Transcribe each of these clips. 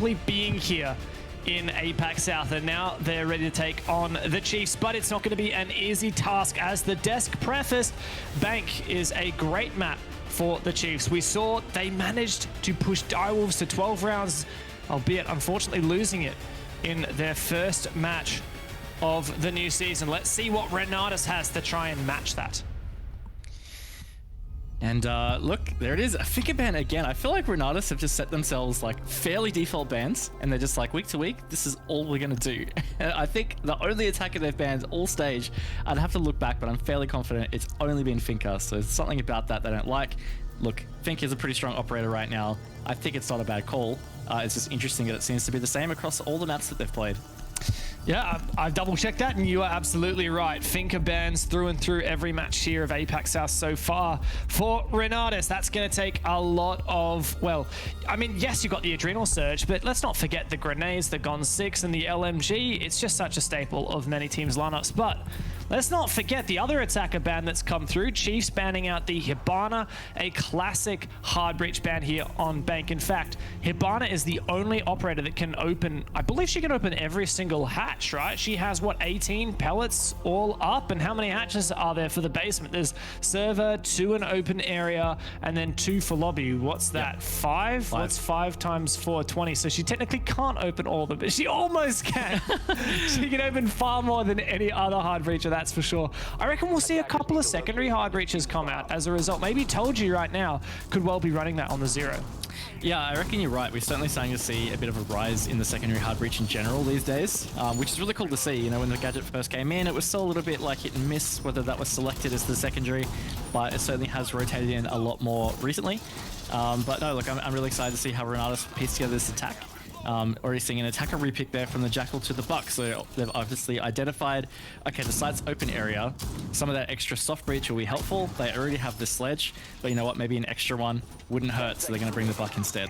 simply being here in APAC South, and now they're ready to take on the Chiefs, but it's not going to be an easy task. As the desk prefaced, Bank is a great map for the Chiefs. We saw they managed to push Direwolves to 12 rounds, albeit unfortunately losing it in their first match of the new season. Let's see what Renatus has to try and match that. And look, there it is, a figure ban again. I feel like Renatus have just set themselves like fairly default bans, and they're just like week to week, this is all we're gonna do. I think the only attacker they've banned all stage, I'd have to look back, but I'm fairly confident it's only been Finka, so there's something about that they don't like. Look, Fink is a pretty strong operator right now. I think it's not a bad call. It's just interesting that it seems to be the same across all the maps that they've played. Yeah, I've double checked that, and you are absolutely right. Finka bans through and through every match here of APAC South so far. For Renatus, that's going to take a lot of, well, I mean, yes, you got the Adrenal Surge, but let's not forget the grenades, the Gon 6, and the LMG. It's just such a staple of many teams' lineups. But let's not forget the other attacker ban that's come through. Chiefs banning out the Hibana, a classic hard breach ban here on Bank. In fact, Hibana is the only operator that can open, I believe she can open every single hatch, right? She has, what, 18 pellets all up? And how many hatches are there for the basement? There's server, 2 in open area, and then 2 for lobby. What's that, yep. 5? What's 5 times 4? 20. So she technically can't open all of them, but she almost can. She can open far more than any other hard breacher, that's for sure. I reckon we'll see a couple of secondary hard breaches come out as a result. Maybe Told You right now could well be running that on the 0. Yeah, I reckon you're right. We're certainly starting to see a bit of a rise in the secondary hard breach in general these days, which is really cool to see. You know, when the gadget first came in, it was still a little bit like hit and miss whether that was selected as the secondary, but it certainly has rotated in a lot more recently. But no, look, I'm really excited to see how Renatus pieced together this attack. Already seeing an attacker repick there from the Jackal to the Buck, so they've obviously identified, okay, the site's open area, some of that extra soft breach will be helpful. They already have the sledge, but you know what, maybe an extra one wouldn't hurt, so they're going to bring the Buck instead.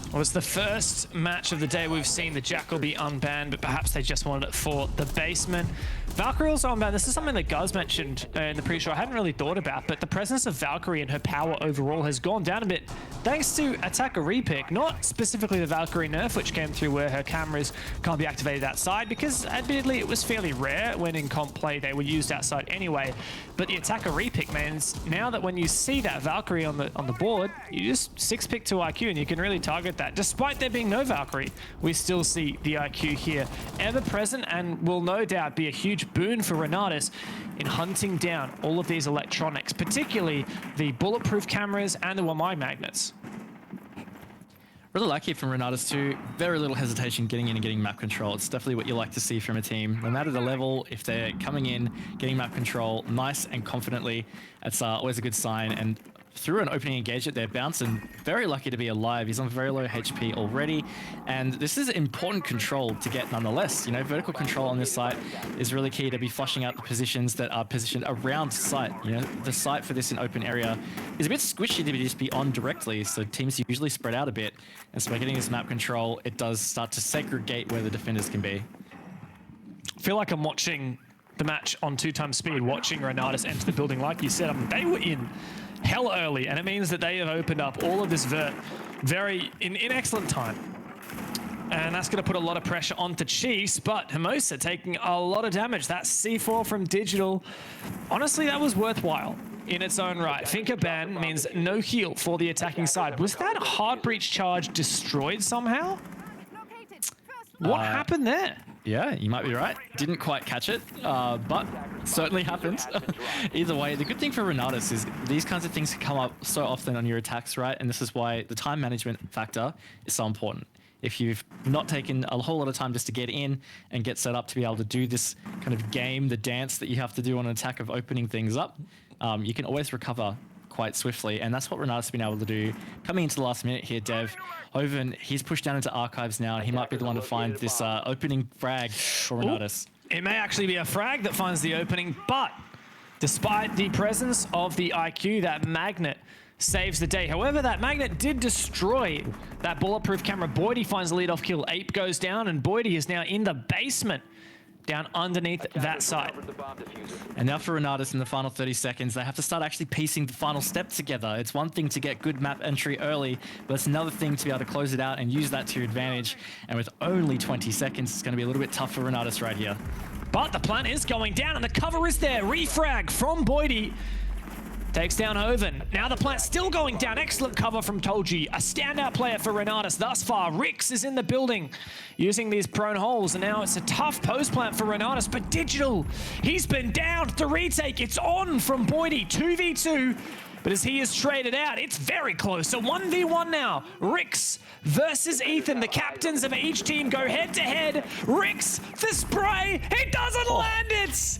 It was the first match of the day we've seen the Jackal be unbanned, but perhaps they just wanted it for the basement. Valkyrie also unbanned. This is something that Guz mentioned in the pre-show I hadn't really thought about, but the presence of Valkyrie and her power overall has gone down a bit thanks to attacker repick, not specifically the Valkyrie nerf, which came through where her cameras can't be activated outside, because admittedly it was fairly rare when in comp play they were used outside anyway. But the attacker repick means now that when you see that Valkyrie on the board, you just 6-pick to IQ and you can really target that. Despite there being no Valkyrie, we still see the IQ here ever present and will no doubt be a huge boon for Renatus in hunting down all of these electronics, particularly the bulletproof cameras and the 1Y magnets. Really like it from Renatus too. Very little hesitation getting in and getting map control. It's definitely what you like to see from a team. No matter the level, if they're coming in, getting map control nice and confidently, it's always a good sign. And through an opening engagement there, Bouncing very lucky to be alive. He's on very low HP already, and this is important control to get nonetheless. You know, vertical control on this site is really key to be flushing out the positions that are positioned around site. You know, the site for this in open area is a bit squishy to just be on directly, so teams usually spread out a bit, and so by getting this map control, it does start to segregate where the defenders can be. I feel like I'm watching the match on 2x speed, watching Renatus enter the building. Like you said, they were in hell early, and it means that they have opened up all of this vert in excellent time. And that's going to put a lot of pressure onto Chiefs, but Hermosa taking a lot of damage. That C4 from Digital, honestly, that was worthwhile in its own right. Finka ban means no heal for the attacking side. Was that hard breach charge destroyed somehow? What happened there? Yeah, you might be right. Didn't quite catch it, but certainly happened. Either way, the good thing for Renatus is these kinds of things come up so often on your attacks, right? And this is why the time management factor is so important. If you've not taken a whole lot of time just to get in and get set up to be able to do this kind of game, the dance that you have to do on an attack of opening things up, you can always recover quite swiftly, and that's what Renatus has been able to do. Coming into the last minute here, Dev, Hoven, he's pushed down into archives now, and he might be the one to find this opening frag for Renatus. It may actually be a frag that finds the opening, but despite the presence of the IQ, that magnet saves the day. However, that magnet did destroy that bulletproof camera. Boydie finds the lead-off kill. Ape goes down, and Boydie is now in the basement. down underneath that site. And now for Renatus in the final 30 seconds, they have to start actually piecing the final step together. It's one thing to get good map entry early, but it's another thing to be able to close it out and use that to your advantage. And with only 20 seconds, it's going to be a little bit tough for Renatus right here. But the plant is going down and the cover is there. Refrag from Boydie. Takes down Hoven. Now the plant still going down. Excellent cover from Tolji. A standout player for Renatus thus far. Rix is in the building using these prone holes. And now it's a tough post plant for Renatus. But Digital, he's been down. The retake, it's on from Boydie. 2v2. But as he is traded out, it's very close. So 1v1 now. Rix versus Ethan. The captains of each team go head to head. Rix, the spray. He doesn't land it.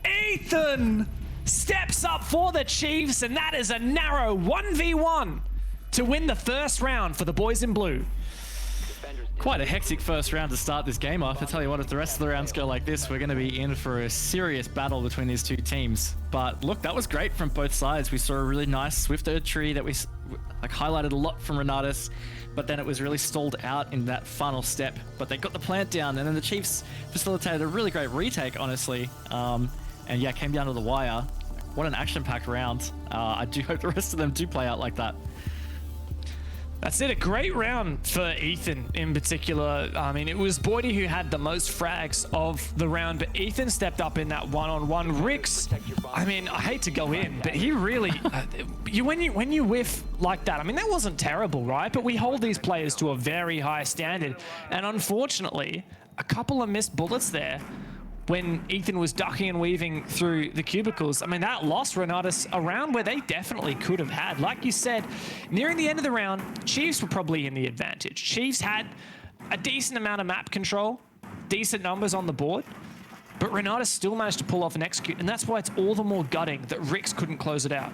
Ethan steps up for the Chiefs, and that is a narrow 1v1 to win the first round for the boys in blue. Quite a hectic first round to start this game off. I tell you what, if the rest of the rounds go like this, we're going to be in for a serious battle between these two teams. But look, that was great from both sides. We saw a really nice swift tree that we highlighted a lot from Renatus, but then it was really stalled out in that final step. But they got the plant down, and then the Chiefs facilitated a really great retake, honestly. And yeah, came down to the wire. What an action-packed round. I do hope the rest of them do play out like that. That's it, a great round for Ethan in particular. I mean, it was Boydie who had the most frags of the round, but Ethan stepped up in that one-on-one. Rix, I mean, I hate to go in, but he really, when you whiff like that, I mean, that wasn't terrible, right? But we hold these players to a very high standard. And unfortunately, a couple of missed bullets there when Ethan was ducking and weaving through the cubicles. I mean, that lost Renatus a round where they definitely could have had. Like you said, nearing the end of the round, Chiefs were probably in the advantage. Chiefs had a decent amount of map control, decent numbers on the board, but Renatus still managed to pull off and execute, and that's why it's all the more gutting that Rix couldn't close it out.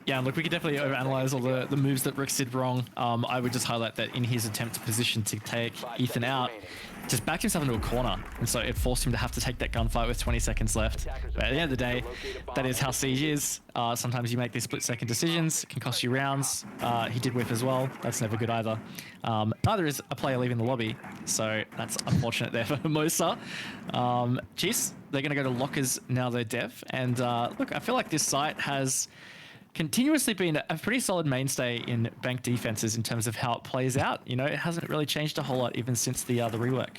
Yeah, look, we could definitely overanalyze all the moves that Rix did wrong. I would just highlight that in his attempt to position to take Ethan out, just backed himself into a corner, and so it forced him to have to take that gunfight with 20 seconds left. But at the end of the day, that is how Siege is. Sometimes you make these split-second decisions. It can cost you rounds. He did whiff as well. That's never good either. Neither is a player leaving the lobby, so that's unfortunate there for Mosa. Chiefs, they're going to go to lockers now they're dev. And look, I feel like this site has continuously been a pretty solid mainstay in Bank defenses in terms of how it plays out. You know, it hasn't really changed a whole lot even since the rework.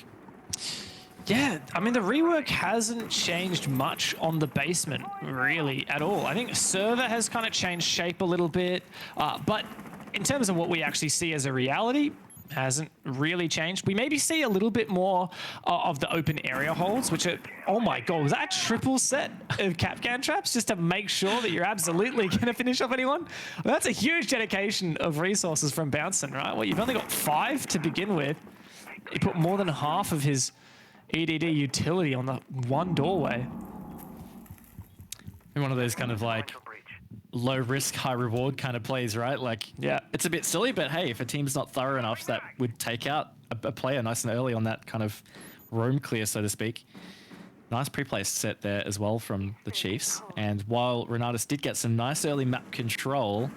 Yeah, I mean, the rework hasn't changed much on the basement, really, at all. I think server has kind of changed shape a little bit, but in terms of what we actually see as a reality, hasn't really changed. We maybe see a little bit more of the open area holds, which are, oh my god, was that a triple set of Capcan traps just to make sure that you're absolutely going to finish off anyone? Well, that's a huge dedication of resources from Bouncin, right? Well, you've only got 5 to begin with. He put more than half of his EDD utility on the one doorway. And one of those kind of like low risk, high reward kind of plays, right? Like, yeah, it's a bit silly, but hey, if a team's not thorough enough, that would take out a player nice and early on that kind of roam clear, so to speak. Nice pre-play set there as well from the Chiefs. And while Renatus did get some nice early map control,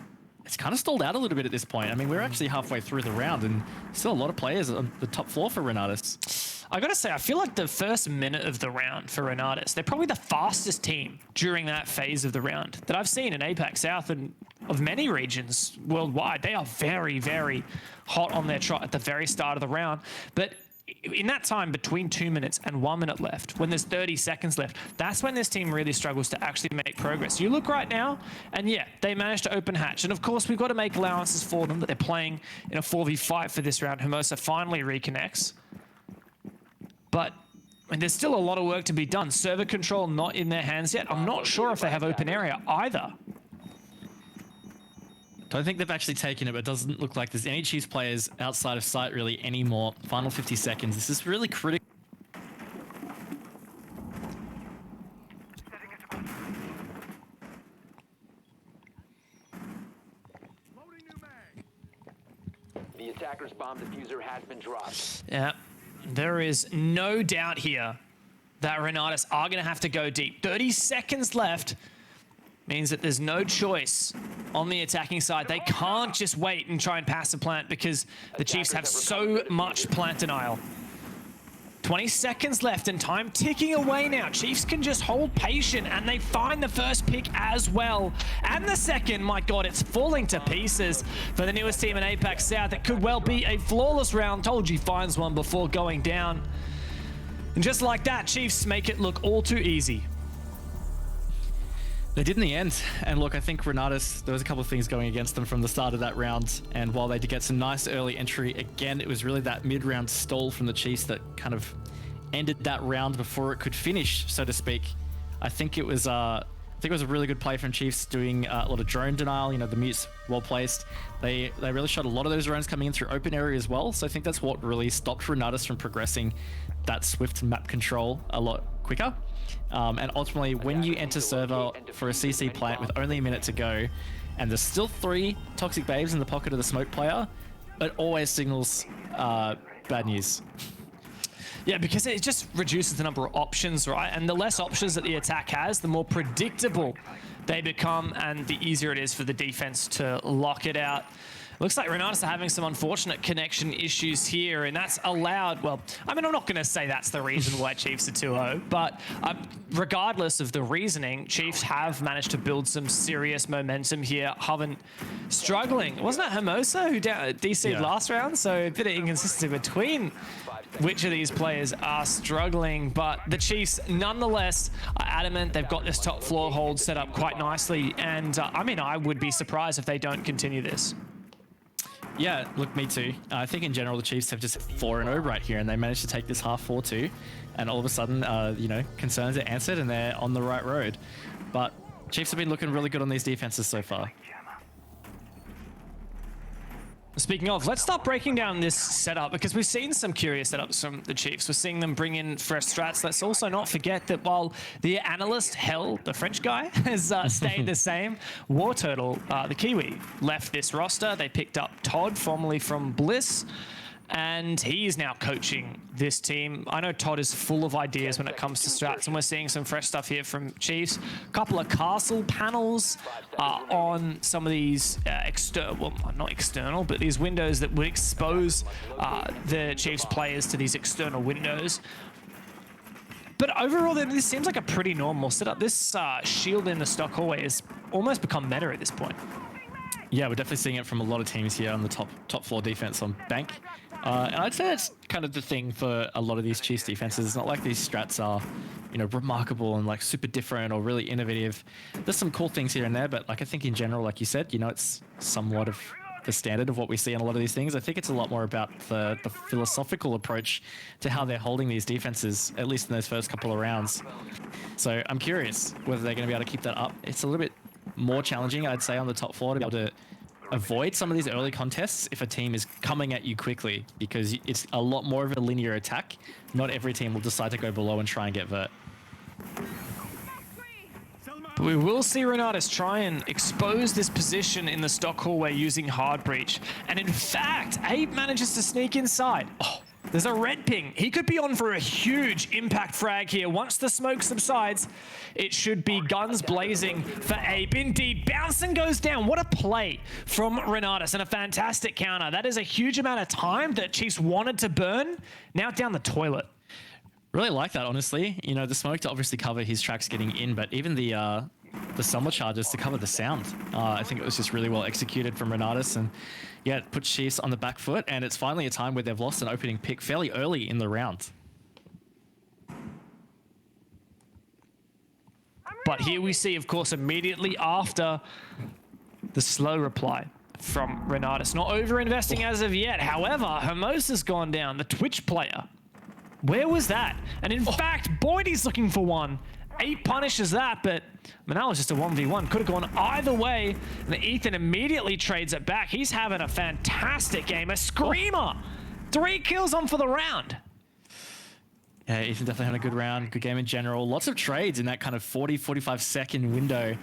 it's kind of stalled out a little bit at this point. I mean, we're actually halfway through the round and still a lot of players on the top floor for Renatus. I gotta say, I feel like the first minute of the round for Renatus, they're probably the fastest team during that phase of the round that I've seen in APAC South and of many regions worldwide. They are very, very hot on their trot at the very start of the round. But in that time between 2 minutes and 1 minute left, when there's 30 seconds left, that's when this team really struggles to actually make progress. You look right now, and yeah, they managed to open hatch. And of course, we've got to make allowances for them that they're playing in a 4v5 for this round. Hermosa finally reconnects. But and there's still a lot of work to be done. Server control not in their hands yet. I'm not sure if they have open area either. Don't think they've actually taken it, but it doesn't look like there's any Chiefs players outside of sight really anymore. Final 50 seconds. This is really critical. The attacker's bomb diffuser has been dropped. Yeah. There is no doubt here that Renatus are going to have to go deep. 30 seconds left means that there's no choice on the attacking side. They can't just wait and try and pass a plant because the Chiefs have so much plant denial. 20 seconds left and time ticking away now. Chiefs can just hold patient and they find the first pick as well. And the second, my God, it's falling to pieces for the newest team in APAC South. It could well be a flawless round. Told you finds one before going down. And just like that, Chiefs make it look all too easy. They did in the end. And look, I think Renatus, there was a couple of things going against them from the start of that round. And while they did get some nice early entry, again, it was really that mid-round stall from the Chiefs that kind of ended that round before it could finish, so to speak. I think it was a really good play from Chiefs doing a lot of drone denial. You know, the mutes well placed. They really shot a lot of those drones coming in through open area as well. So I think that's what really stopped Renatus from progressing that swift map control a lot quicker. And ultimately, when you enter server for a CC plant with only a minute to go, and there's still 3 toxic babes in the pocket of the smoke player, it always signals bad news. Yeah, because it just reduces the number of options, right? And the less options that the attack has, the more predictable they become, and the easier it is for the defense to lock it out. Looks like Renatus are having some unfortunate connection issues here, and that's allowed, well, I mean, I'm not going to say that's the reason why Chiefs are 2-0, but regardless of the reasoning, Chiefs have managed to build some serious momentum here. Hoven struggling. Wasn't it Hermosa who DC'd last round? So a bit of inconsistency between which of these players are struggling, but the Chiefs nonetheless are adamant. They've got this top floor hold set up quite nicely, and I mean, I would be surprised if they don't continue this. Yeah, look, me too. I think in general the Chiefs have just 4-0 right here, and they managed to take this half 4-2, and all of a sudden, you know, concerns are answered and they're on the right road. But Chiefs have been looking really good on these defenses so far. Speaking of, let's start breaking down this setup, because we've seen some curious setups from the Chiefs. We're seeing them bring in fresh strats. Let's also not forget that while the analyst, Hell, the French guy, has stayed the same, War Turtle, the Kiwi, left this roster. They picked up Todd, formerly from Bliss, and he is now coaching this team. I know Todd is full of ideas when it comes to strats, and we're seeing some fresh stuff here from Chiefs. A couple of castle panels on some of these external, well, not external, but these windows that would expose the Chiefs players to these external windows. But overall, this seems like a pretty normal setup. This shield in the stock hallway has almost become meta at this point. Yeah, we're definitely seeing it from a lot of teams here on the top floor defense on Bank. And I'd say that's kind of the thing for a lot of these Chiefs defenses. It's not like these strats are, you know, remarkable and like super different or really innovative. There's some cool things here and there, but like I think in general, like you said, you know, it's somewhat of the standard of what we see in a lot of these things. I think it's a lot more about the philosophical approach to how they're holding these defenses, at least in those first couple of rounds. So I'm curious whether they're going to be able to keep that up. It's a little bit more challenging, I'd say, on the top floor to be able to avoid some of these early contests if a team is coming at you quickly, because it's a lot more of a linear attack. Not every team will decide to go below and try and get vert. But we will see Renatus try and expose this position in the stock hallway using hard breach. And in fact, Abe manages to sneak inside. Oh, there's a red ping. He could be on for a huge impact frag here. Once the smoke subsides, it should be guns blazing for Abe. Indeed, bouncing goes down. What a play from Renatus, and a fantastic counter. That is a huge amount of time that Chiefs wanted to burn. Now down the toilet. Really like that, honestly. You know, the smoke to obviously cover his tracks getting in, but even the summer charges to cover the sound. I think it was just really well executed from Renatus, and yeah, it puts Chiefs on the back foot, and it's finally a time where they've lost an opening pick fairly early in the round. But here we see, of course, immediately after the slow reply from Renatus. Not over-investing as of yet. However, Hermosa's gone down, the Twitch player. Where was that? And in fact, Boydie's looking for one. 8 punishes that, but Manal was just a 1v1. Could have gone either way. And Ethan immediately trades it back. He's having a fantastic game. A screamer. 3 kills on for the round. Yeah, Ethan definitely had a good round, good game in general. Lots of trades in that kind of 40-45 second window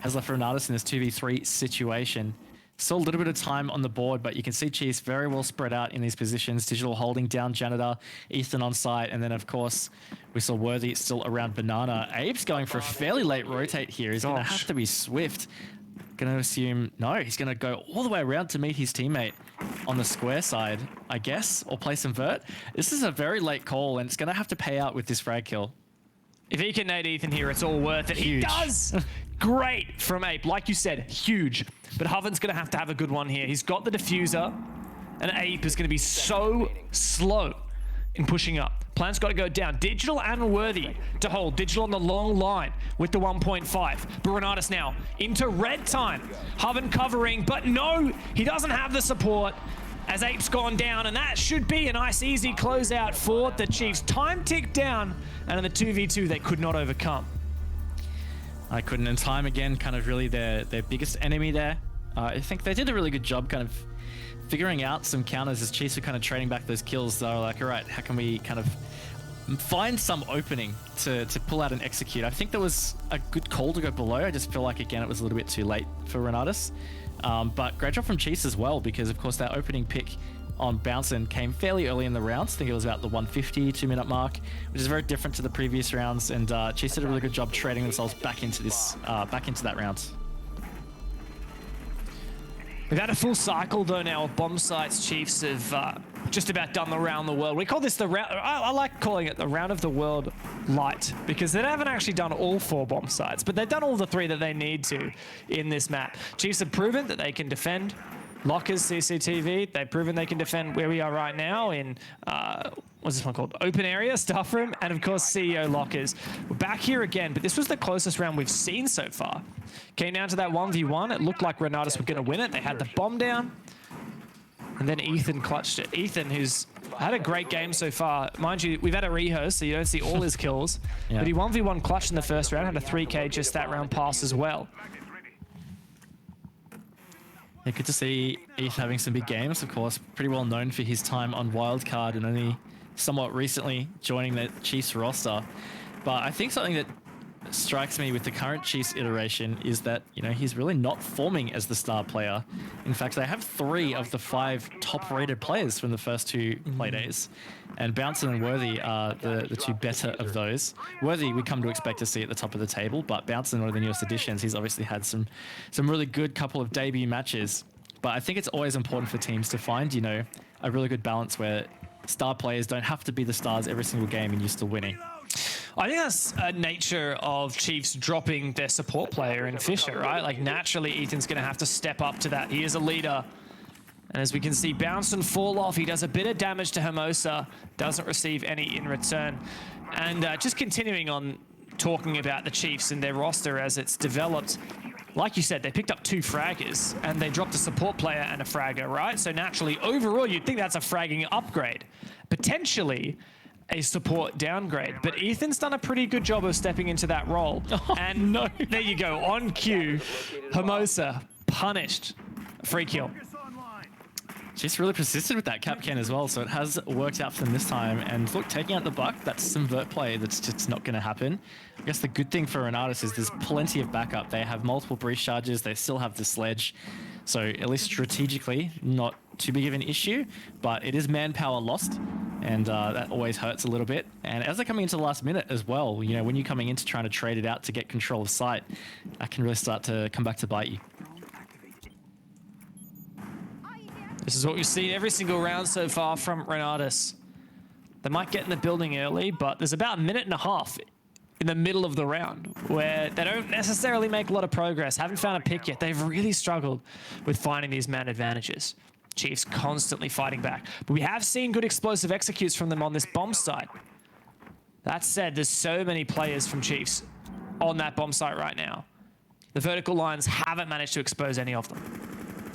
has left Renatus in this 2v3 situation. Still a little bit of time on the board, but you can see Chiefs very well spread out in these positions. Digital holding down Janitor, Ethan on site, and then of course we saw Worthy still around Banana. Abe's going for a fairly late rotate here. He's going to have to be swift. Gonna assume, no, he's gonna go all the way around to meet his teammate on the square side, I guess, or place invert. This is a very late call, and it's gonna have to pay out with this frag kill. If he can nade Ethan here, it's all worth it. Huge. He does! Great from Ape. Like you said, huge. But Hoven's going to have a good one here. He's got the diffuser, and Ape is going to be so slow in pushing up. Plant's got to go down. Digital and Worthy to hold. Digital on the long line with the 1.5. But Renatus now into red time. Hoven covering, but no, he doesn't have the support as Ape's gone down, and that should be a nice easy closeout for the Chiefs. Time ticked down, and in the 2v2 they could not overcome. I couldn't, and time again, kind of really their biggest enemy there. I think they did a really good job kind of figuring out some counters as Chiefs were kind of trading back those kills. They were like, all right, how can we kind of find some opening to pull out and execute? I think there was a good call to go below. I just feel like, again, it was a little bit too late for Renatus. But great job from Chiefs as well, because of course that opening pick on Bouncin came fairly early in the rounds. I think it was about the 150, 2-minute mark, which is very different to the previous rounds. And Chiefs did a really good job trading themselves back into this, back into that round. We've had a full cycle though now of bomb sites. Chiefs have just about done the round the world. We call this the round, I like calling it the round of the world light, because they haven't actually done all 4 bomb sites, but they've done all the 3 that they need to in this map. Chiefs have proven that they can defend lockers, CCTV. They've proven they can defend where we are right now in, what's this one called? Open area, staff room, and of course CEO lockers. We're back here again, but this was the closest round we've seen so far. Came down to that 1v1. It looked like Renatus were going to win it. They had the bomb down, and then Ethan clutched it. Ethan, who's had a great game so far. Mind you, we've had a rehost, so you don't see all his kills, yeah. But he 1v1 clutched in the first round, had a 3k just that round pass as well. Yeah, good to see Eth having some big games, of course. Pretty well known for his time on Wildcard and only somewhat recently joining the Chiefs roster. But I think something that strikes me with the current Chiefs iteration is that, you know, he's really not forming as the star player. In fact, they have 3 of the 5 top-rated players from the first 2 Playdays. And Bouncin and Worthy are the 2 better of those. Worthy we come to expect to see at the top of the table, but Bouncin, one of the newest additions, he's obviously had some really good couple of debut matches. But I think it's always important for teams to find, you know, a really good balance where star players don't have to be the stars every single game and you're still winning. I think that's a nature of Chiefs dropping their support player in Fisher, right? Like, naturally, Ethan's going to have to step up to that. He is a leader. And as we can see, bounce and fall off. He does a bit of damage to Hermosa, doesn't receive any in return. And just continuing on talking about the Chiefs and their roster as it's developed, like you said, they picked up 2 fraggers and they dropped a support player and a fragger, right? So naturally, overall, you'd think that's a fragging upgrade. Potentially a support downgrade, but Ethan's done a pretty good job of stepping into that role. Oh, and no, there you go, on cue, Hermosa punished. Free kill. She's really persisted with that cap can as well, so it has worked out for them this time. And look, taking out the buck, that's some vert play that's just not going to happen. I guess the good thing for Renatus is there's plenty of backup. They have multiple breach charges, they still have the sledge. So at least strategically, not too big of an issue, but it is manpower lost, and that always hurts a little bit. And as they're coming into the last minute as well, you know, when you're coming into trying to trade it out to get control of site, that can really start to come back to bite you. This is what we've seen every single round so far from Renatus. They might get in the building early, but there's about a minute and a half in the middle of the round where they don't necessarily make a lot of progress. Haven't found a pick yet. They've really struggled with finding these man advantages. Chiefs constantly fighting back. But we have seen good explosive executes from them on this bomb site. That said, there's so many players from Chiefs on that bomb site right now. The vertical lines haven't managed to expose any of them.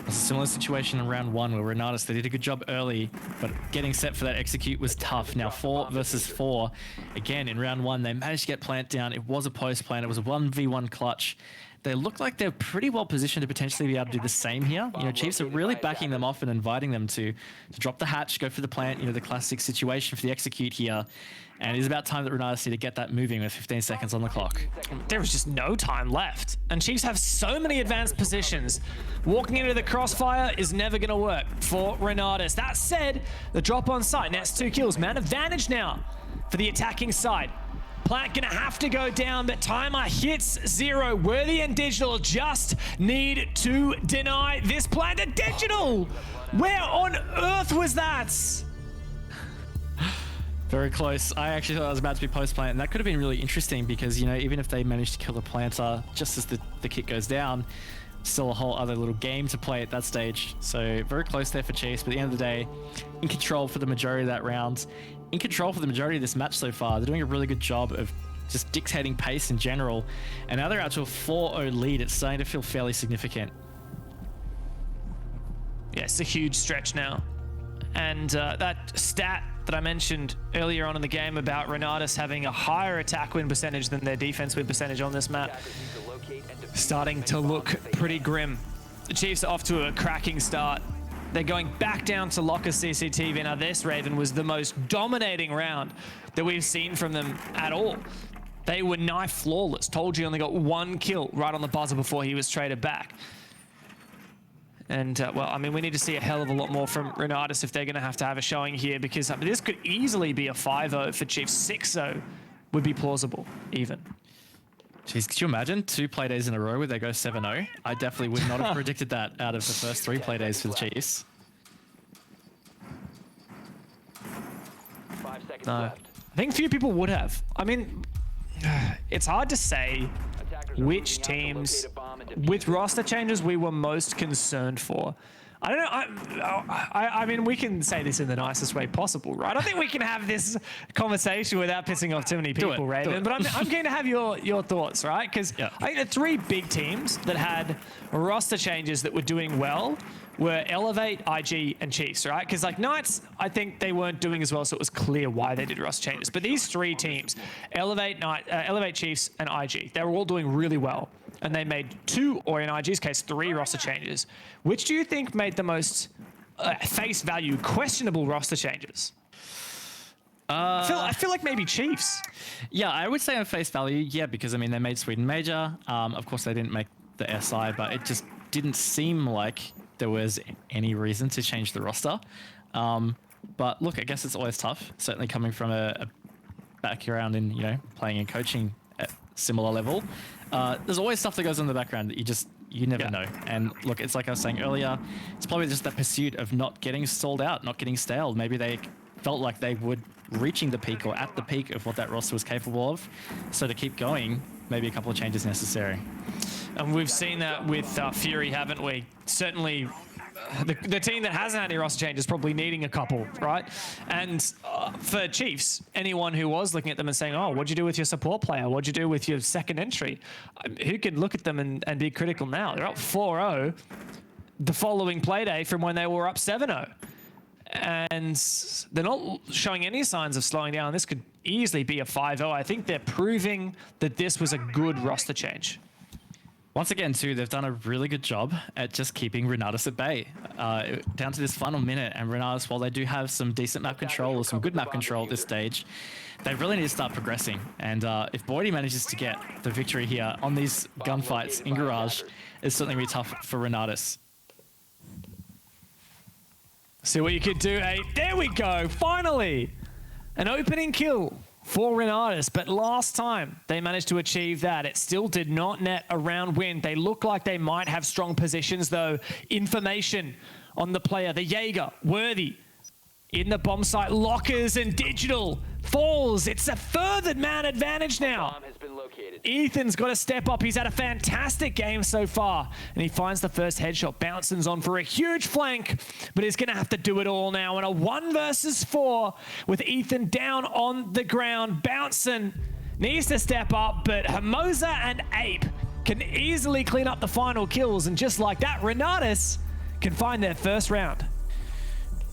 It's a similar situation in round 1 where Renatus, they did a good job early, but getting set for that execute was tough. Now 4 versus 4. Again, in round 1, they managed to get plant down. It was a post plant. It was a 1v1 clutch. They look like they're pretty well positioned to potentially be able to do the same here. You know, Chiefs are really backing them off and inviting them to drop the hatch, go for the plant, you know, the classic situation for the execute here. And it is about time that Renatus need to get that moving with 15 seconds on the clock. There is just no time left. And Chiefs have so many advanced positions. Walking into the crossfire is never going to work for Renatus. That said, the drop on site nets 2 kills. Man advantage now for the attacking side. Plant gonna have to go down, but timer hits 0. Worthy and Digital just need to deny this plant. And Digital! Where on earth was that? Very close. I actually thought it was about to be post-plant, and that could have been really interesting because, you know, even if they managed to kill the planter just as the kick goes down, still a whole other little game to play at that stage. So very close there for Chiefs, but at the end of the day, in control for the majority of that round, in control for the majority of this match so far. They're doing a really good job of just dictating pace in general, and now they're out to a 4-0 lead. It's starting to feel fairly significant. Yeah, it's a huge stretch now. And that stat that I mentioned earlier on in the game about Renatus having a higher attack win percentage than their defense win percentage on this map, starting to look pretty grim. The Chiefs are off to a cracking start. They're going back down to locker CCTV. Now this, Raven, was the most dominating round that we've seen from them at all. They were knife flawless. Told you only got 1 kill right on the buzzer before he was traded back. And, well, I mean, we need to see a hell of a lot more from Renatus if they're going to have a showing here, because I mean, this could easily be a 5-0 for Chiefs. 6-0 would be plausible, even. Jeez, could you imagine 2 play days in a row where they go 7-0? I definitely would not have predicted that out of the first 3 play days for the Chiefs. 5 seconds No. left. I think few people would have. I mean, it's hard to say which teams with roster changes we were most concerned for. I don't know. I mean, we can say this in the nicest way possible, right? I think we can have this conversation without pissing off too many people, Raven. But I'm keen to have your thoughts, right? Because I think the 3 big teams that had roster changes that were doing well were Elevate, IG, and Chiefs, right? Because like Knights, I think they weren't doing as well, so it was clear why they did roster changes. But these 3 teams, Elevate, Chiefs, and IG, they were all doing really well. And they made 2, or in IG's case, 3 roster changes. Which do you think made the most face value questionable roster changes? I feel like maybe Chiefs. Yeah, I would say on face value, yeah, because I mean they made Sweden major. Of course, they didn't make the SI, but it just didn't seem like there was any reason to change the roster. But look, I guess it's always tough. Certainly coming from a background in, you know, playing and coaching at similar level. There's always stuff that goes on in the background that you never know. And look, it's like I was saying earlier, it's probably just that pursuit of not getting stalled out, not getting stale. Maybe they felt like they would reaching the peak or at the peak of what that roster was capable of. So to keep going, maybe a couple of changes necessary. And we've seen that with Fury, haven't we? Certainly the team that hasn't had any roster changes probably needing a couple, right? And for Chiefs, anyone who was looking at them and saying, oh, what'd you do with your support player? What'd you do with your second entry? Who can look at them and be critical now? They're up 4-0 the following Playday from when they were up 7-0. And they're not showing any signs of slowing down. This could easily be a 5-0. I think they're proving that this was a good roster change. Once again, too, they've done a really good job at just keeping Renatus at bay down to this final minute. And Renatus, while they do have some decent map control or some good map control at this stage, they really need to start progressing. And if Boydie manages to get the victory here on these gunfights in Garage, it's certainly going to be tough for Renatus. See what you could do, 8. There we go, finally! An opening kill for Renatus, but last time they managed to achieve that, it still did not net a round win. They look like they might have strong positions though. Information on the player, the Jaeger, Worthy, in the bomb site, Lockers and Digital, falls. It's a further man advantage now. Bomb has been located. Ethan's got to step up. He's had a fantastic game so far. And he finds the first headshot. Bouncing's on for a huge flank, but he's going to have to do it all now. And a 1 versus 4 with Ethan down on the ground. Bouncing needs to step up, but Hermosa and Ape can easily clean up the final kills. And just like that, Renatus can find their first round.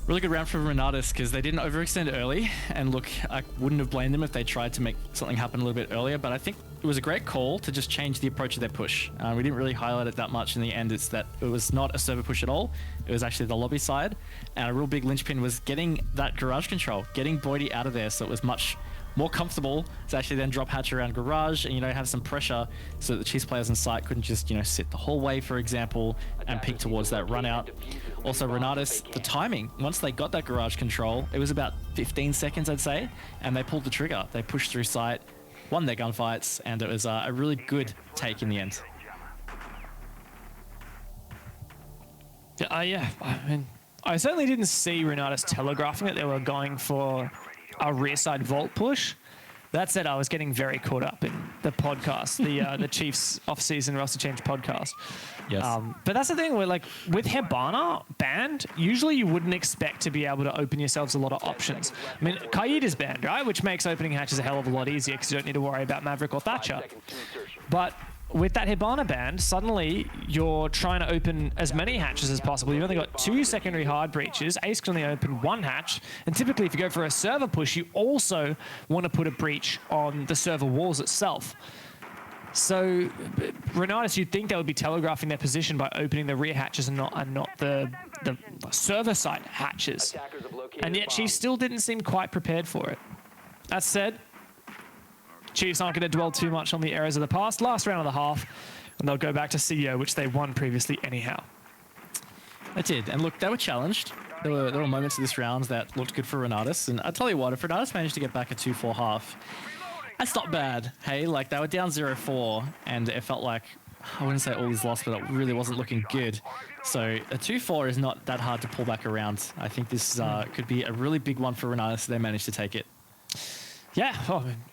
Really good round for Renatus because they didn't overextend early. And look, I wouldn't have blamed them if they tried to make something happen a little bit earlier, but I think it was a great call to just change the approach of their push. We didn't really highlight it that much in the end. It's that it was not a server push at all. It was actually the lobby side. And a real big linchpin was getting that garage control, getting Boydie out of there so it was much more comfortable to actually then drop hatch around garage and, you know, have some pressure so that the Chiefs players in sight couldn't just, you know, sit the hallway, for example, and peek towards that run out. Also, Renatus, the timing, once they got that garage control, it was about 15 seconds, I'd say, and they pulled the trigger. They pushed through sight, won their gunfights, and it was a really good take in the end. Yeah, I mean, I certainly didn't see Renatus telegraphing it. They were going for a rear side vault push. That said, I was getting very caught up in the podcast, the Chiefs off-season roster change podcast. Yes. But that's the thing, where like with Hibana banned, usually you wouldn't expect to be able to open yourselves a lot of options. I mean, Kaid is banned, right? Which makes opening hatches a hell of a lot easier because you don't need to worry about Maverick or Thatcher. But with that Hibana band, suddenly you're trying to open as many hatches as possible. You've only got 2 secondary hard breaches. Ace can only open 1 hatch. And typically, if you go for a server push, you also want to put a breach on the server walls itself. So, Renatus, you'd think they would be telegraphing their position by opening the rear hatches and not the server side hatches. And yet, Chiefs still didn't seem quite prepared for it. That said, Chiefs aren't going to dwell too much on the errors of the past. Last round of the half, and they'll go back to CEO, which they won previously anyhow. They did, and look, they were challenged. There were moments of this round that looked good for Renatus, and I tell you what, if Renatus managed to get back a 2-4 half, that's not bad. Hey, like they were down 0-4, and it felt like, I wouldn't say all is lost, but it really wasn't looking good. So a 2-4 is not that hard to pull back around. I think this could be a really big one for Renatus if they manage to take it. Yeah,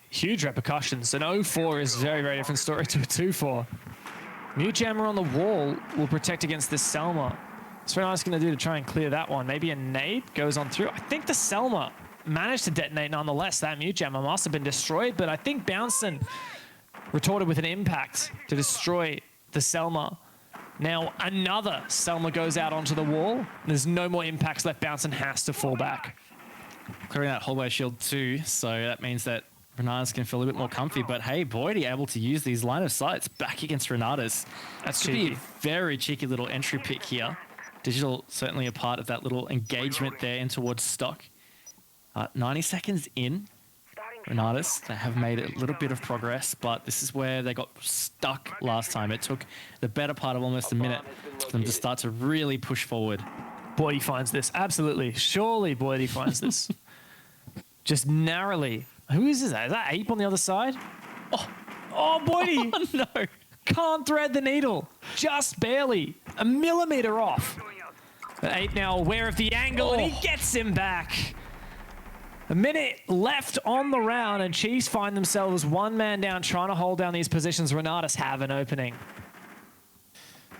huge repercussions. An 0-4 is a very, very different story to a 2-4. Mute Jammer on the wall will protect against this Selma. That's what I was going to do to try and clear that one. Maybe a nade goes on through. I think the Selma managed to detonate nonetheless. That Mute Jammer must have been destroyed, but I think Bouncin retorted with an impact to destroy the Selma. Now another Selma goes out onto the wall. There's no more impacts left. Bouncin has to fall back. Clearing that hallway shield too, so that means that Renatus can feel a bit more comfy. But hey, Boydie able to use these line of sights back against Renatus. That's could be cheeky. a very cheeky little entry pick here. Digital certainly a part of that little engagement there in towards stock. 90 seconds in, Renatus, they have made a little bit of progress, but this is where they got stuck last time. It took the better part of almost a minute for them to start to really push forward. Boydie finds this. Absolutely. Surely Boydie finds this. Just narrowly. Who is that? Is that Ape on the other side? Oh, Boydie. Oh, no. Can't thread the needle. Just barely. A millimeter off. But Ape now aware of the angle, and he gets him back. A minute left on the round, and Chiefs find themselves one man down trying to hold down these positions. Renatus have an opening.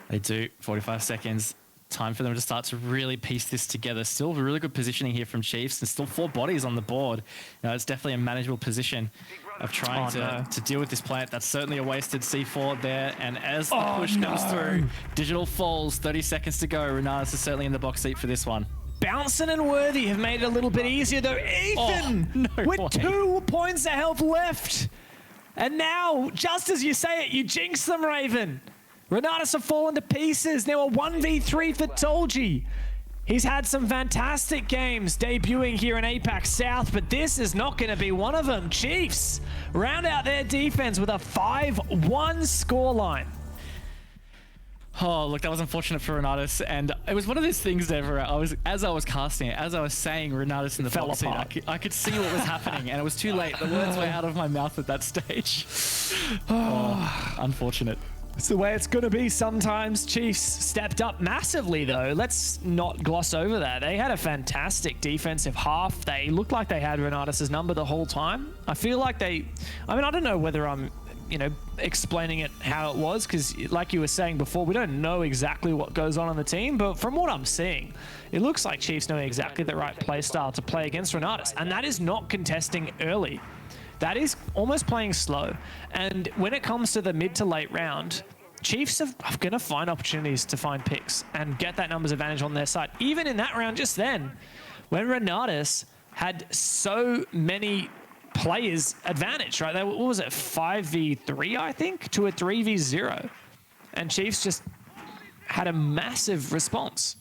They do. 45 seconds. Time for them to start to really piece this together. Still really good positioning here from Chiefs, and still 4 bodies on the board. It's definitely a manageable position of trying to deal with this plant. That's certainly a wasted C4 there, and as the push comes through, Digital falls. 30 seconds to go. Renatus is certainly in the box seat for this one. Bouncin and Worthy have made it a little bit easier, though. Ethan with 2 points of health left. And now, just as you say it, you jinx them, Raven. Renatus have fallen to pieces. Now a 1v3 for Tolji. He's had some fantastic games debuting here in APAC South, but this is not going to be one of them. Chiefs round out their defense with a 5-1 scoreline. Oh, look, that was unfortunate for Renatus, and it was one of those things there where as I was casting it, as I was saying Renatus in the box seat, I could see what was happening, and it was too late. The words were out of my mouth at that stage. Unfortunate. It's the way it's going to be sometimes. Chiefs stepped up massively, though. Let's not gloss over that. They had a fantastic defensive half. They looked like they had Renatus' number the whole time. I feel like I don't know whether I'm, explaining it how it was, because like you were saying before, we don't know exactly what goes on the team, but from what I'm seeing, it looks like Chiefs know exactly the right play style to play against Renatus, and that is not contesting early. That is almost playing slow. And when it comes to the mid to late round, Chiefs are going to find opportunities to find picks and get that numbers advantage on their side. Even in that round just then, when Renatus had so many players advantage, right? What was it, 5v3, I think, to a 3v0. And Chiefs just had a massive response.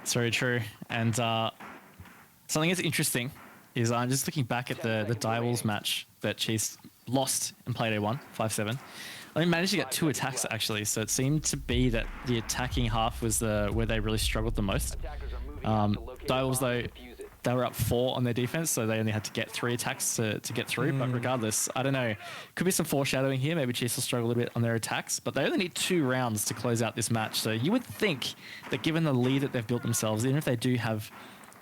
It's very true. And something that's interesting is I'm just looking back at the Direwolves match that Chiefs lost in Playday 1, 5-7. They managed to get 2 attacks, actually, so it seemed to be that the attacking half was where they really struggled the most. Direwolves, though, they were up 4 on their defense, so they only had to get 3 attacks to get through. But regardless, I don't know. Could be some foreshadowing here. Maybe Chiefs will struggle a little bit on their attacks, but they only need 2 rounds to close out this match. So you would think that given the lead that they've built themselves, even if they do have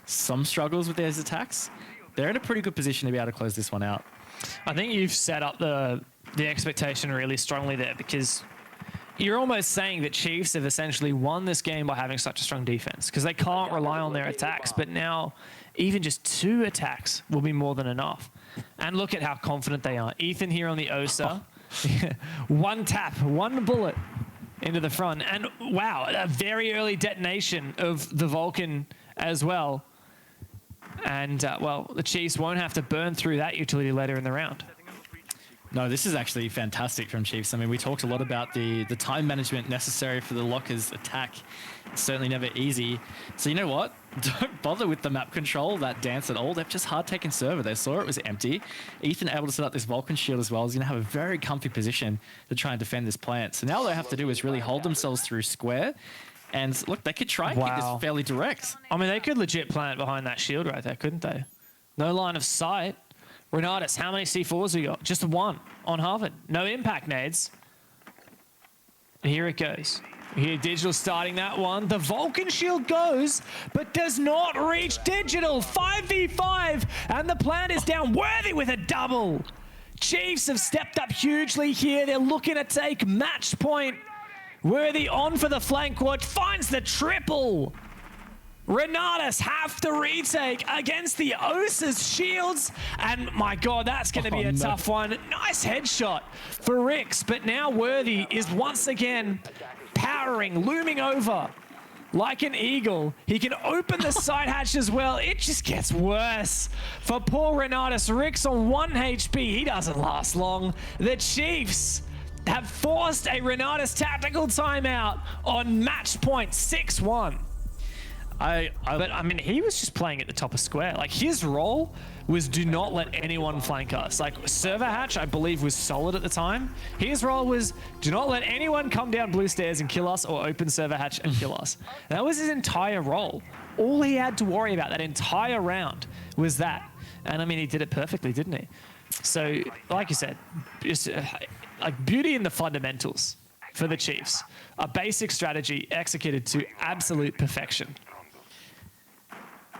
some struggles with those attacks, they're in a pretty good position to be able to close this one out. I think you've set up the expectation really strongly there, because you're almost saying that Chiefs have essentially won this game by having such a strong defense, because they can't rely on their attacks. But now even just 2 attacks will be more than enough. And look at how confident they are. Ethan here on the Osa. 1 tap, 1 bullet into the front. And wow, a very early detonation of the Vulcan as well. And well, the Chiefs won't have to burn through that utility later in the round. No, this is actually fantastic from Chiefs. I mean, we talked a lot about the time management necessary for the Lockers attack. It's certainly never easy. So you know what? Don't bother with the map control, that dance at all. They've just hard taken server. They saw it was empty. Ethan able to set up this Vulcan shield as well. He's going to have a very comfy position to try and defend this plant. So now all they have to do is really hold themselves through square. And look, they could try and keep this fairly direct. I mean, they could legit plant behind that shield right there, couldn't they? No line of sight. Renatus, how many C4s we got? Just 1 on Harvard. No impact nades. And here it goes. Here, Digital starting that one. The Vulcan shield goes, but does not reach Digital. 5v5, and the plant is down. Worthy with a double. Chiefs have stepped up hugely here. They're looking to take match point. Worthy on for the flank watch, finds the triple. Renatus have to retake against the Osa's shields. And my God, that's going to be a tough one. Nice headshot for Rix. But now Worthy is once again powering, looming over like an eagle. He can open the side hatch as well. It just gets worse for poor Renatus. Rix on 1 HP. He doesn't last long. The Chiefs have forced a Renatus tactical timeout on match point 6-1. But I mean, he was just playing at the top of square. Like, his role was do not let anyone flank us. Like, server hatch, I believe, was solid at the time. His role was do not let anyone come down blue stairs and kill us, or open server hatch and kill us. And that was his entire role. All he had to worry about that entire round was that. And I mean, he did it perfectly, didn't he? So, like you said, just like beauty in the fundamentals for the Chiefs. A basic strategy executed to absolute perfection.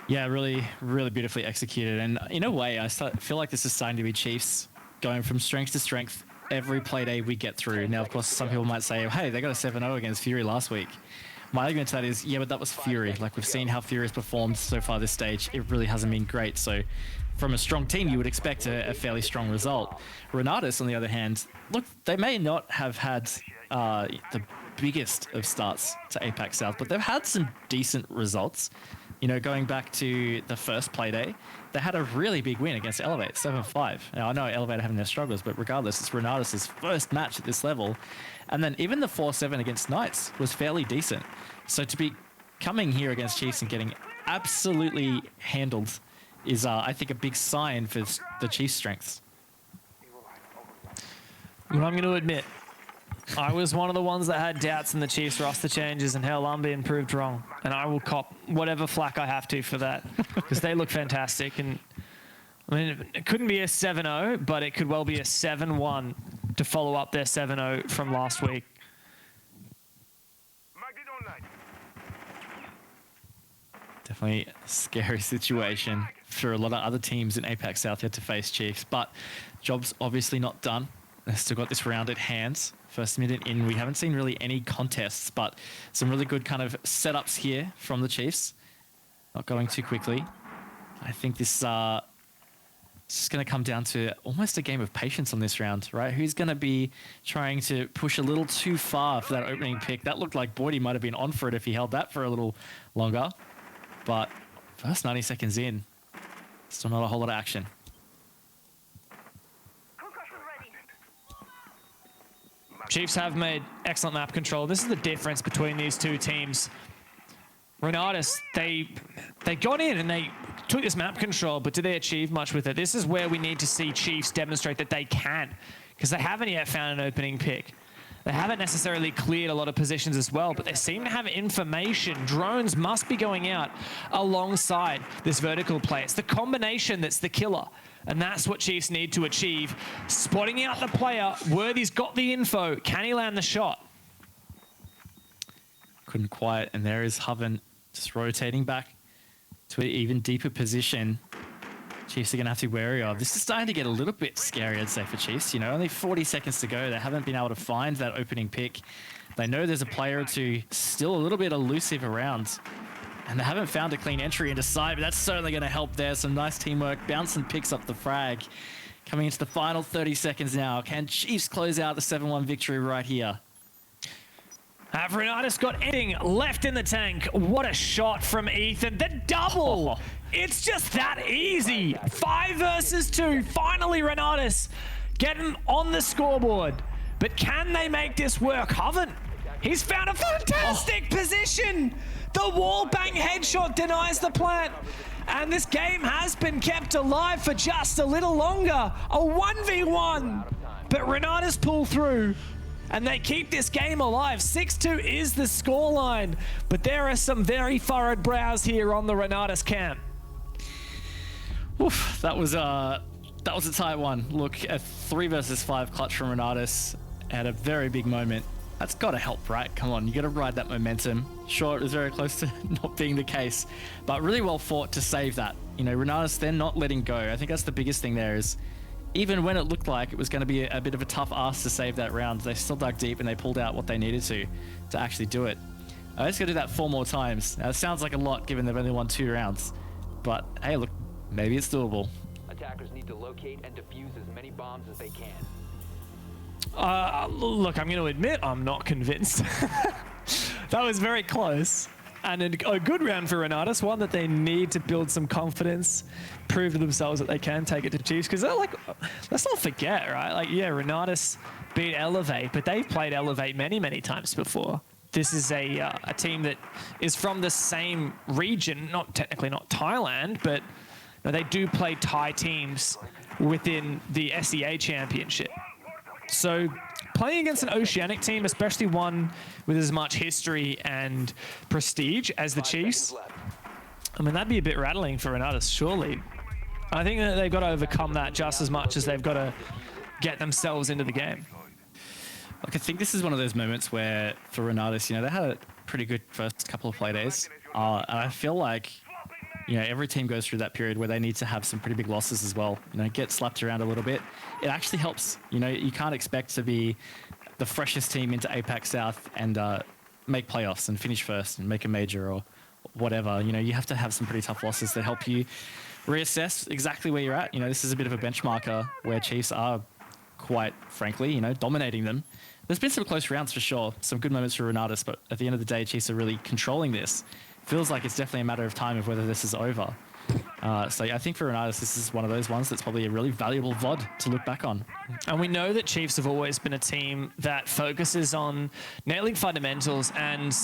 Yeah, really, really beautifully executed. And in a way, I feel like this is starting to be Chiefs going from strength to strength every play day we get through. Now, of course, some people might say, hey, they got a 7-0 against Fury last week. My argument to that is, yeah, but that was Fury. Like, we've seen how Fury has performed so far this stage. It really hasn't been great. So from a strong team, you would expect a fairly strong result. Renatus, on the other hand, look, they may not have had the biggest of starts to APAC South, but they've had some decent results. You know, going back to the first Playday, they had a really big win against Elevate, 7-5. Now, I know Elevate are having their struggles, but regardless, it's Renatus' first match at this level. And then even the 4-7 against Knights was fairly decent. So to be coming here against Chiefs and getting absolutely handled is, I think, a big sign for the Chiefs' strengths. Well, I'm going to admit, I was one of the ones that had doubts in the Chiefs roster changes, and hell, I'm being proved wrong. And I will cop whatever flack I have to for that, because they look fantastic. And I mean, it couldn't be a 7-0, but it could well be a 7-1 to follow up their 7-0 from last week. Definitely a scary situation for a lot of other teams in APAC South yet to face Chiefs, but job's obviously not done. They've still got this round at hand. First minute in, we haven't seen really any contests, but some really good kind of setups here from the Chiefs. Not going too quickly. I think this is just going to come down to almost a game of patience on this round, right? Who's going to be trying to push a little too far for that opening pick? That looked like Boydie might have been on for it if he held that for a little longer. But first 90 seconds in, still not a whole lot of action. Chiefs have made excellent map control. This is the difference between these two teams. Renatus, they got in and they took this map control, but did they achieve much with it? This is where we need to see Chiefs demonstrate that they can, because they haven't yet found an opening pick. They haven't necessarily cleared a lot of positions as well, but they seem to have information. Drones must be going out alongside this vertical play. It's the combination that's the killer, and that's what Chiefs need to achieve. Spotting out the player. Worthy's got the info. Can he land the shot? Couldn't quite, and there is Hoven just rotating back to an even deeper position. Chiefs are going to have to be wary of. This is starting to get a little bit scary, I'd say, for Chiefs. You know, only 40 seconds to go. They haven't been able to find that opening pick. They know there's a player or two still a little bit elusive around. And they haven't found a clean entry into side, but that's certainly going to help there. Some nice teamwork. Bounson picks up the frag. Coming into the final 30 seconds now. Can Chiefs close out the 7-1 victory right here? Have Renatus got anything left in the tank? What a shot from Ethan. The double. It's just that easy. 5 versus 2. Finally, Renatus getting on the scoreboard. But can they make this work? Hoven, he's found a fantastic position. The wall bang headshot denies the plant. And this game has been kept alive for just a little longer. A 1v1. But Renatus pull through. And they keep this game alive. 6-2 is the scoreline. But there are some very furrowed brows here on the Renatus camp. Oof, that was a tight one. Look, a 3 versus 5 clutch from Renatus at a very big moment. That's got to help, right? Come on, you got to ride that momentum. Sure, it was very close to not being the case, but really well fought to save that. You know, Renatus, they're not letting go. I think that's the biggest thing there is, even when it looked like it was going to be a bit of a tough ask to save that round, they still dug deep and they pulled out what they needed to actually do it. I just got to do that 4 more times. Now, it sounds like a lot given they've only won 2 rounds, but hey, look, maybe it's doable. Attackers need to locate and defuse as many bombs as they can. Look, I'm going to admit I'm not convinced. That was very close. And a good round for Renatus, one that they need to build some confidence, prove to themselves that they can take it to Chiefs. Because they're like, let's not forget, right? Like, yeah, Renatus beat Elevate, but they've played Elevate many, many times before. This is a team that is from the same region, not technically not Thailand, but they do play Thai teams within the SEA Championship. So playing against an Oceanic team, especially one with as much history and prestige as the Chiefs, I mean, that'd be a bit rattling for Renatus, surely. I think that they've got to overcome that just as much as they've got to get themselves into the game. Like, I think this is one of those moments where, for Renatus, you know, they had a pretty good first couple of play days. And I feel like, you know, every team goes through that period where they need to have some pretty big losses as well. You know, get slapped around a little bit. It actually helps. You know, you can't expect to be the freshest team into APAC South and make playoffs and finish first and make a major or whatever. You know, you have to have some pretty tough losses that help you reassess exactly where you're at. You know, this is a bit of a benchmarker where Chiefs are quite frankly, you know, dominating them. There's been some close rounds for sure. Some good moments for Renatus, but at the end of the day, Chiefs are really controlling this. Feels like it's definitely a matter of time of whether this is over. So I think for Renatus, this is one of those ones that's probably a really valuable VOD to look back on. And we know that Chiefs have always been a team that focuses on nailing fundamentals and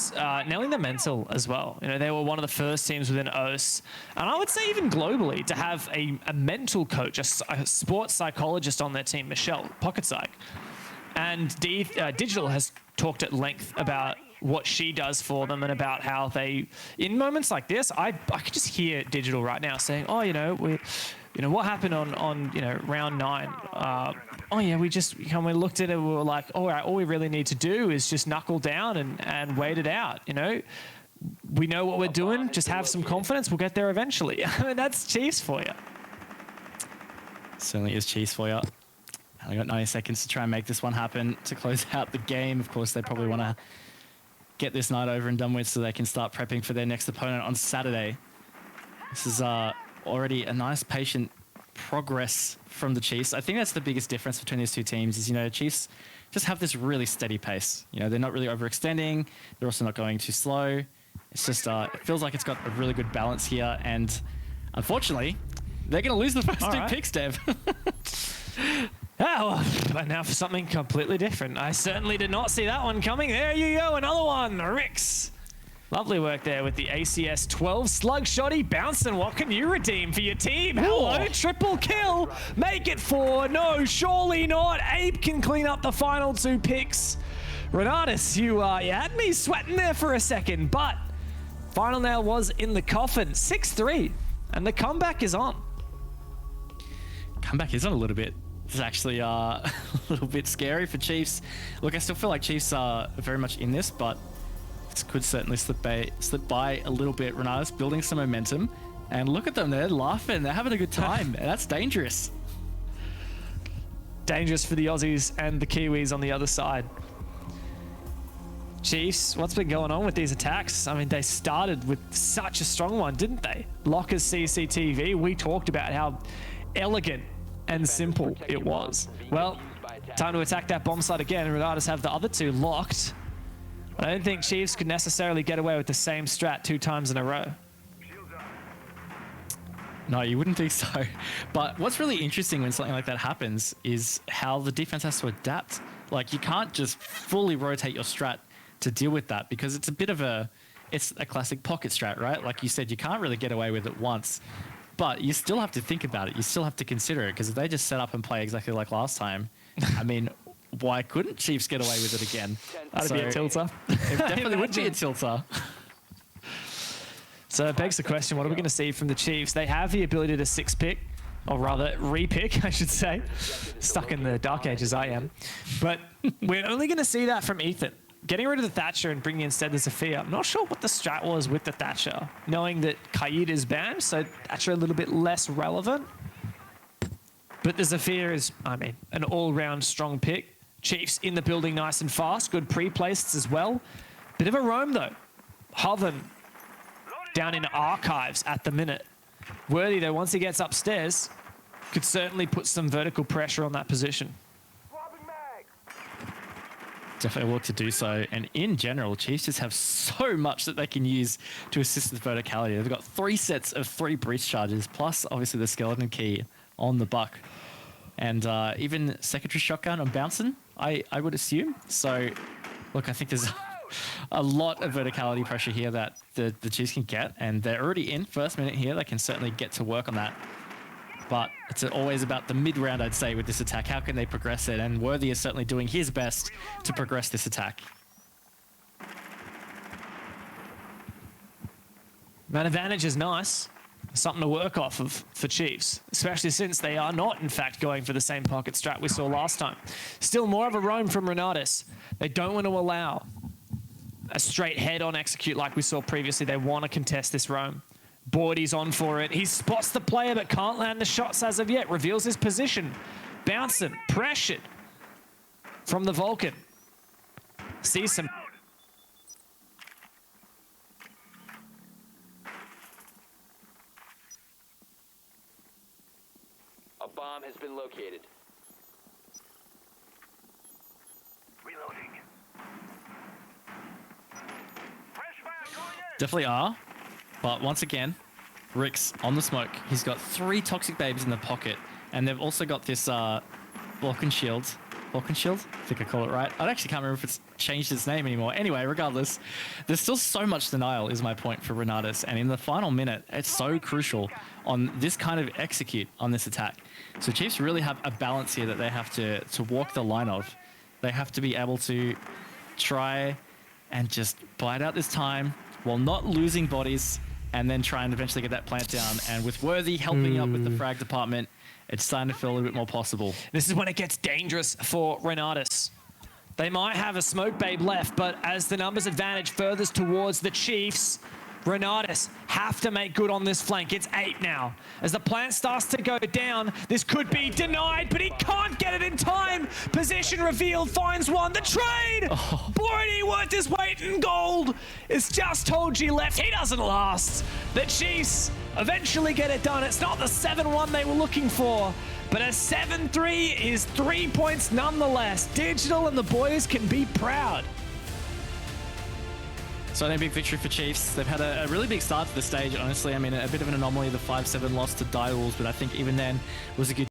nailing the mental as well. You know, they were one of the first teams within OS, and I would say even globally, to have a mental coach, a sports psychologist on their team, Michelle Pocket Psych. And Digital has talked at length about what she does for them and about how they, in moments like this, I could just hear Digital right now saying, oh, you know, what happened on you know, round 9? Oh yeah, we looked at it, we were like, all right, all we really need to do is just knuckle down and wait it out. You know, we know what we're doing. Just have some confidence. We'll get there eventually. I mean, that's Chiefs for you. Certainly is Chiefs for you. I got 90 seconds to try and make this one happen to close out the game. Of course, they probably want to get this night over and done with so they can start prepping for their next opponent on Saturday. This is already a nice patient progress from the Chiefs. I think that's the biggest difference between these two teams is, you know, Chiefs just have this really steady pace. You know, they're not really overextending. They're also not going too slow. It's just, it feels like it's got a really good balance here. And unfortunately, they're going to lose the first two picks, Dev. Oh, but now for something completely different. I certainly did not see that one coming. There you go, another one. Rix. Lovely work there with the ACS 12 slug shotty. Bouncing, what can you redeem for your team? Hello, triple kill. Make it 4. No, surely not. Ape can clean up the final 2 picks. Renatus, you had me sweating there for a second, but final nail was in the coffin. 6-3, and the comeback is on. Comeback is on a little bit. It's actually a little bit scary for Chiefs. Look, I still feel like Chiefs are very much in this, but this could certainly slip by a little bit. Renatus building some momentum, and look at them, they're laughing, they're having a good time, and that's dangerous. Dangerous for the Aussies and the Kiwis on the other side. Chiefs, what's been going on with these attacks? I mean, they started with such a strong one, didn't they? Lockers CCTV, we talked about how elegant and simple it was. Well, time to attack that bomb site again, and Renatus have the other two locked. I don't think Chiefs could necessarily get away with the same strat 2 times in a row. No, you wouldn't think so. But what's really interesting when something like that happens is how the defense has to adapt. Like, you can't just fully rotate your strat to deal with that, because it's a bit of it's a classic pocket strat, right? Like you said, you can't really get away with it once, but you still have to think about it. You still have to consider it, because if they just set up and play exactly like last time, I mean, why couldn't Chiefs get away with it again? That'd be a tilter. It definitely would be a tilter. So it begs the question, what are we going to see from the Chiefs? They have the ability to 6-pick, or rather re-pick, I should say. Stuck in the dark ages, I am. But we're only going to see that from Ethan. Getting rid of the Thatcher and bringing instead the Zafir. I'm not sure what the strat was with the Thatcher, knowing that Kaid is banned, so Thatcher a little bit less relevant. But the Zafir is, I mean, an all-round strong pick. Chiefs in the building nice and fast. Good pre-placed as well. Bit of a roam, though. Hoven down in archives at the minute. Worthy, though, once he gets upstairs, could certainly put some vertical pressure on that position. Definitely work to do so. And in general, Chiefs just have so much that they can use to assist with verticality. They've got 3 sets of 3 breach charges, plus obviously the skeleton key on the buck. And even secondary shotgun on bouncing, I would assume. So, look, I think there's a lot of verticality pressure here that the Chiefs can get. And they're already in first minute here. They can certainly get to work on that. But it's always about the mid-round, I'd say, with this attack. How can they progress it? And Worthy is certainly doing his best to progress this attack. Man advantage is nice. Something to work off of for Chiefs, especially since they are not, in fact, going for the same pocket strat we saw last time. Still more of a roam from Renatus. They don't want to allow a straight head-on execute like we saw previously. They want to contest this roam. Bordy's on for it. He spots the player but can't land the shots as of yet. Reveals his position. Bouncing. Pressured from the Vulcan. Sees some... A bomb has been located. Reloading. Fresh fire going in. Definitely are. But once again, Rick's on the smoke. He's got 3 toxic babes in the pocket. And they've also got this Vulcan shield. Vulcan shield? I think I call it right. I actually can't remember if it's changed its name anymore. Anyway, regardless, there's still so much denial is my point for Renatus. And in the final minute, it's so crucial on this kind of execute on this attack. So Chiefs really have a balance here that they have to walk the line of. They have to be able to try and just bite out this time while not losing bodies, and then try and eventually get that plant down. And with Worthy helping up with the frag department, it's starting to feel a little bit more possible. This is when it gets dangerous for Renatus. They might have a smoke babe left, but as the numbers advantage furthers towards the Chiefs, Renatus have to make good on this flank. It's 8 now. As the plant starts to go down, this could be denied, but he can't get it in time. Position revealed, finds one. The trade! Bordy worth his weight in gold. It's just told you left. He doesn't last. The Chiefs eventually get it done. It's not the 7-1 they were looking for, but a 7-3 is 3 points nonetheless. Digital and the boys can be proud. So a big victory for Chiefs. They've had a really big start to the stage, honestly. I mean, a bit of an anomaly, the 5-7 loss to Dire Wolves, but I think even then it was a good